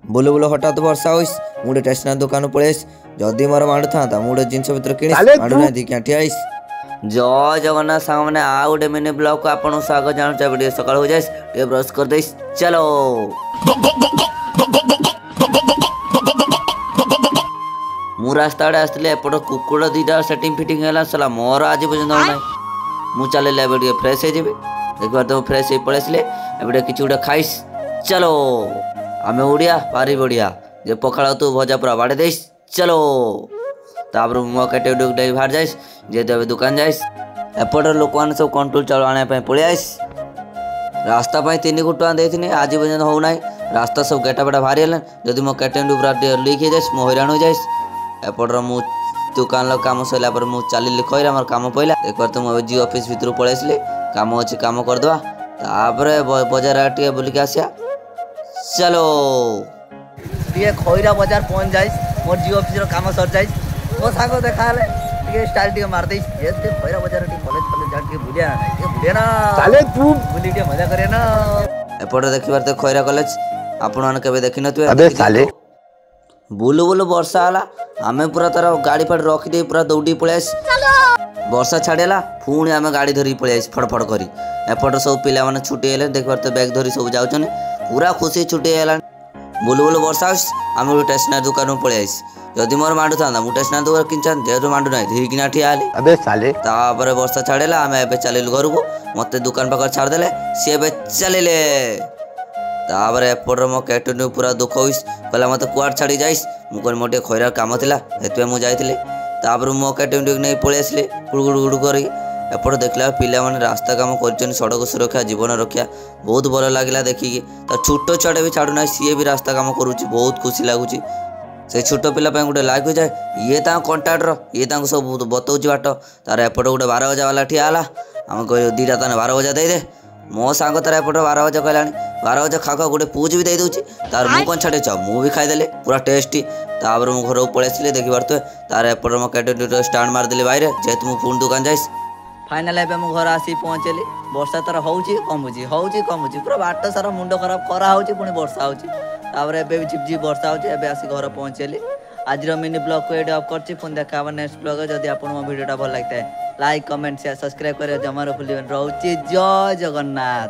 Blue blue हठात वर्षा होइस मुझे स्टेशनरी दुकान पळेस जदि मोर माडु था मुझे जिनस पत्र किणी माडु ना दी क्या ठियाइस जय जगन्नाथ सांग मैंने आ गोटे मिनी ब्लॉग को आपन स्वागत जानुचा वीडियो सकाळ हो जाइस टे ब्रश कर देइस चलो मु रास्ता आड़े आसले एपट कुकुड़ दीटा सेटिंग फिटिंग है सला मोर आज पर्यटन ना मु चले टे फ्रेश हो देखिए तो फ्रेश हो पड़े एबे किसी गोटे खाइस चलो आमे उड़िया पारी बढ़िया जे पखाड़ तू भजा पूरा बाड़े देस चलो तापर मो कटे डे बाहर जाइस जे तो दुकान जाइस एपट लोक मैंने सब कंट्रोल चाउल आने पड़े आइस रास्ता पाई 3 कोटी टका देथिनी आज पर्यटन हो ना रास्ता सब गेटा बेटा बाहरी है जदि मो कटे पूरा लीक हो जाइस मो हैरान हो जाइस एपटर मु दुकान काम सरला पर मु चलिली खैरा मोर काम पड़ा देख तो मुझे जियो ऑफिस भितर पलि आसली काम अच्छे काम करदे तापर बजार टे बुलिक आसिया चलो टे खैरा बजार पहुँच जाइस मोर जियो ऑफिस काम सर जाइस मो सांग देखा टे स्टाइल टे मार देइस खैरा बजार कॉलेज कॉलेज जा बुलिया ना चले तू बुली टे मजा करे ना एपटे देखिबार तो खैरा कॉलेज आपण माने केबे देखि नथुए अबे साले बुलु बुलु वर्षा आला आमे पूरा तार गाड़ी फाड़ी रखिदे पूरा दौड़ी पलि आस वर्षा छाड़ेला पुणी आमे गाड़ी धरी पलि आस फड़फड़ करी एपट सब पिला माने छुट्टी हेले देखबार तो बैग धरी सब जाउछन पूरा खुशी छुट्टी हेला बुलु बुलु वर्षा आमे स्टेशनरी दुकान पलि आस जदि मोर मांडू था मु स्टेशनरी दुकान किंचा जेहेतु मांडू ना धीरकिना ठिया हेली अबे साले तापर वर्षा छाड़ेला आमे एबे चलिलु घर को मते दुकान पाखर छाड़ देले सी एबे चलिले तापर एपटर मो कैटन पूरा दुख होइस कहला मत कुआड़ छाड़ी जाइस मु कह मोटे खैरा काम थिला हेतु मु जाइतिले तापर मो कैटन नहीं पळि आसले गुड़ गुड़ करी एपट देखला पिला माने रास्ता काम करछन सड़क सुरक्षा जीवन रक्षा बहुत भल लागला देखिकी तो छोट छुआटे भी छाड़ू ना सी भी रास्ता काम करुच्ची बहुत खुशी लगुच से छोट पिला गोटे लाइक हो जाए ये कंट्राक्टर ये सब बतौच बाट तार एपट गोटे 12 बजा वाला ठिया आम कह दीटा ताने 12 बजा दे मो सांग तार एपट 12 बजा कहला 12 बजा खा गोटे पूज भी देदे तार मु कौन छाड़े मु भी खाईदे पूरा टेस्टी तापर मु घर पलि आसली देखिबार तो तार एपट मो कैटे स्टाण्ड मारदेली बाहर जेहेतु मु पुणी दुकान जाइस फाइनाल एबे मु घर आसी पहुँचली वर्षा तार होउची कमुची पूरा बाट सारा मुंड खराब करा होउची पुणी वर्षा होउची तापर एबे भी झिपझिप वर्षा होउची एबे आसी घर पहुँचली आज मिनी ब्लॉग को एडे ऑफ करछि पुणी देखा नेक्स्ट ब्लॉग जदि आपन मो वीडियोटा भल लागता है लाइक कमेंट शेयर सब्सक्राइब करे जमार भूलिबेन रहउची जय जगन्नाथ।